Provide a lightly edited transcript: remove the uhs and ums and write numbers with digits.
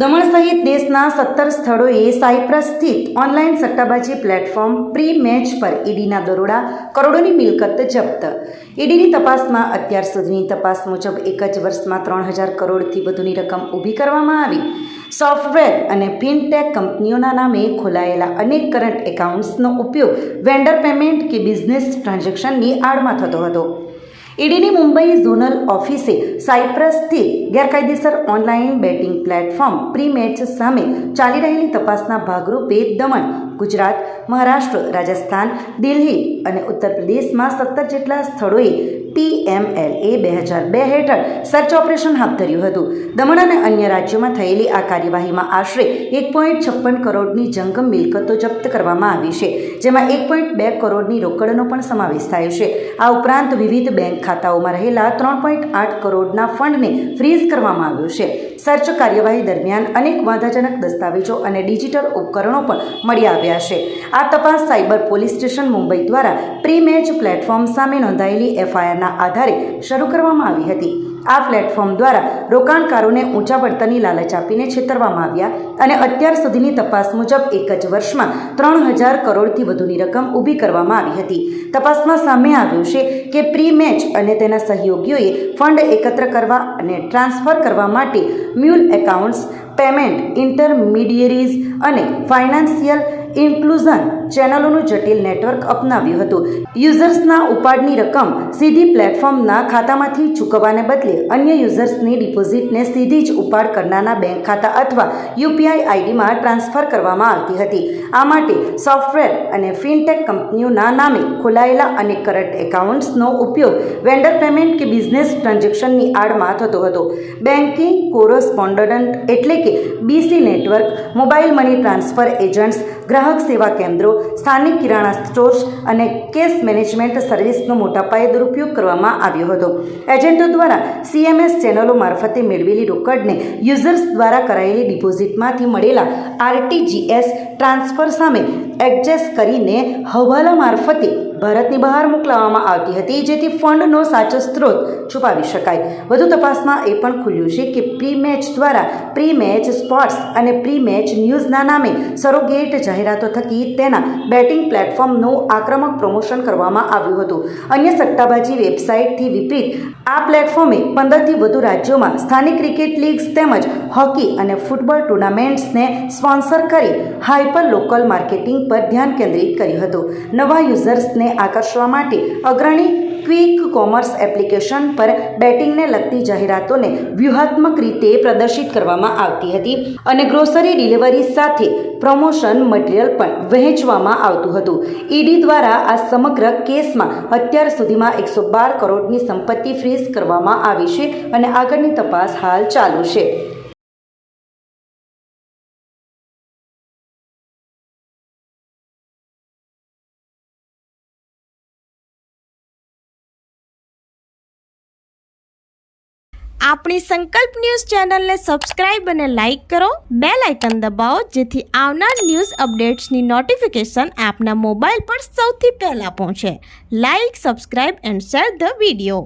દમણ સહિત દેશના 17 સ્થળોએ સાયપ્રસ સ્થિત ઓનલાઈન સટ્ટાબાજી પ્લેટફોર્મ પ્રી મેચ પર ઈડીના દરોડા, કરોડોની મિલકત જપ્ત. ઈડીની તપાસમાં અત્યાર સુધીની તપાસ મુજબ એક જ વર્ષમાં 3000 કરોડથી વધુની રકમ ઊભી કરવામાં આવી. સોફ્ટવેર અને ફિનટેક કંપનીઓના નામે ખોલાયેલા અનેક કરંટ એકાઉન્ટ્સનો ઉપયોગ વેન્ડર પેમેન્ટ કે બિઝનેસ ટ્રાન્ઝેક્શનની આડમાં થતો હતો. ઈડીની મુંબઈ ઝોનલ ઓફિસે સાયપ્રસથી ગેરકાયદેસર online batting platform pre match સામે ચાલી રહેલી તપાસના ભાગરૂપે દમણ, ગુજરાત, મહારાષ્ટ્ર, રાજસ્થાન, દિલ્હી અને ઉત્તર પ્રદેશમાં 17 જેટલા સ્થળોએ PMLA 2002 હેઠળ સર્ચ ઓપરેશન હાથ ધર્યું હતું. દમણ અને અન્ય રાજ્યોમાં થયેલી આ કાર્યવાહીમાં આશરે 1.56 કરોડની જંગમ મિલકતો જપ્ત કરવામાં આવી છે, જેમાં 1.2 કરોડની રોકડનો પણ સમાવેશ થાય છે. આ ઉપરાંત વિવિધ બેંક ખાતાઓમાં રહેલા 3.8 કરોડના ફંડને ફ્રીઝ કરવામાં આવ્યું છે. સર્ચ કાર્યવાહી દરમિયાન અનેક વાંધાજનક દસ્તાવેજો અને ડિજિટલ ઉપકરણો પણ મળી આવ્યા છે. આ તપાસ સાયબર પોલીસ સ્ટેશન મુંબઈ દ્વારા પ્રી મેચ પ્લેટફોર્મ સામે નોંધાયેલી FIRના આધારે શરૂ કરવામાં આવી હતી. આ પ્લેટફોર્મ દ્વારા રોકાણકારોને ઊંચા વળતરની લાલચ આપીને છેતરવામાં આવ્યા અને અત્યાર સુધીની તપાસ મુજબ એક જ વર્ષમાં 3000 કરોડથી વધુની રકમ ઊભી કરવામાં આવી હતી. તપાસમાં સામે આવ્યું છે કે પ્રી મેચ અને તેના સહયોગીઓએ ફંડ એકત્ર કરવા અને ટ્રાન્સફર કરવા માટે મ્યુલ એકાઉન્ટ્સ, પેમેન્ટ ઇન્ટરમીડિયરીઝ અને ફાઇનાન્શિયલ ઇન્ક્લુઝન ચેનલોનું જટિલ નેટવર્ક અપનાવ્યું હતું. યુઝર્સના ઉપાડની રકમ સીધી પ્લેટફોર્મના ખાતામાંથી ચૂકવવાને બદલે અન્ય યુઝર્સની ડિપોઝિટને સીધી જ ઉપાડ કરનારના બેંક ખાતા અથવા UPI આઈડીમાં ટ્રાન્સફર કરવામાં આવતી હતી. આ માટે સોફ્ટવેર અને ફિનટેક કંપનીઓના નામે ખોલાયેલા અનેક કરંટ એકાઉન્ટ્સનો ઉપયોગ વેન્ડર પેમેન્ટ કે બિઝનેસ ટ્રાન્ઝેક્શનની આડમાં થતો હતો. બેન્કિંગ કોરસ્પોન્ડન્ટ એટલે કે BC network, mobile money transfer agents, ગ્રાહક સેવા કેન્દ્રો, સ્થાનિક કિરાણા સ્ટોર્સ અને કેશ મેનેજમેન્ટ સર્વિસનો મોટા પાયે દુરુપયોગ કરવામાં આવ્યો હતો. એજન્ટો દ્વારા CMS ચેનલો મારફતે મેળવેલી રોકડને યુઝર્સ દ્વારા કરાયેલી ડિપોઝિટમાંથી મળેલા RTGS ટ્રાન્સફર સામે એડજસ્ટ કરીને હવાલા મારફતે ભારતની બહાર મોકલવામાં આવતી હતી, જેથી ફંડનો સાચો સ્ત્રોત છુપાવી શકાય. વધુ તપાસમાં એ પણ ખુલ્યું છે કે પ્રી મેચ દ્વારા પ્રી મેચ સ્પોર્ટ્સ અને પ્રી મેચ ન્યૂઝના નામે સરોગેટ જાહેરાતો થકી તેના બેટિંગ પ્લેટફોર્મનું આક્રમક પ્રમોશન કરવામાં આવ્યું હતું. અન્ય સટ્ટાબાજી વેબસાઇટથી વિપરીત આ પ્લેટફોર્મે 15થી વધુ રાજ્યોમાં સ્થાનિક ક્રિકેટ લીગ્સ તેમજ હોકી અને ફૂટબોલ ટુર્નામેન્ટ્સને સ્પોન્સર કરી હાઇપર લોકલ માર્કેટિંગ પર ધ્યાન કેન્દ્રિત કર્યું હતું. નવા યુઝર્સને આકર્ષવા માટે અગ્રણી ક્વિક કોમર્સ એપ્લિકેશન પર બેટિંગને લગતી જાહેરાતોને વ્યૂહાત્મક રીતે પ્રદર્શિત કરવામાં આવતી હતી અને ગ્રોસરી ડિલિવરી સાથે પ્રમોશન મટીરિયલ પણ વહેંચવામાં આવતું હતું. ઈડી દ્વારા આ સમગ્ર કેસમાં અત્યાર સુધીમાં 112 કરોડની સંપત્તિ ફ્રીઝ કરવામાં આવી છે અને આગળની તપાસ હાલ ચાલુ છે. આપણી સંકલ્પ ન્યૂઝ ચેનલને સબસ્ક્રાઇબ અને લાઇક કરો, બેલ આઇકન દબાવો જેથી આવનાર ન્યૂઝ અપડેટ્સની નોટિફિકેશન આપના મોબાઈલ પર સૌથી પહેલા પહોંચે. Like, subscribe and share the video.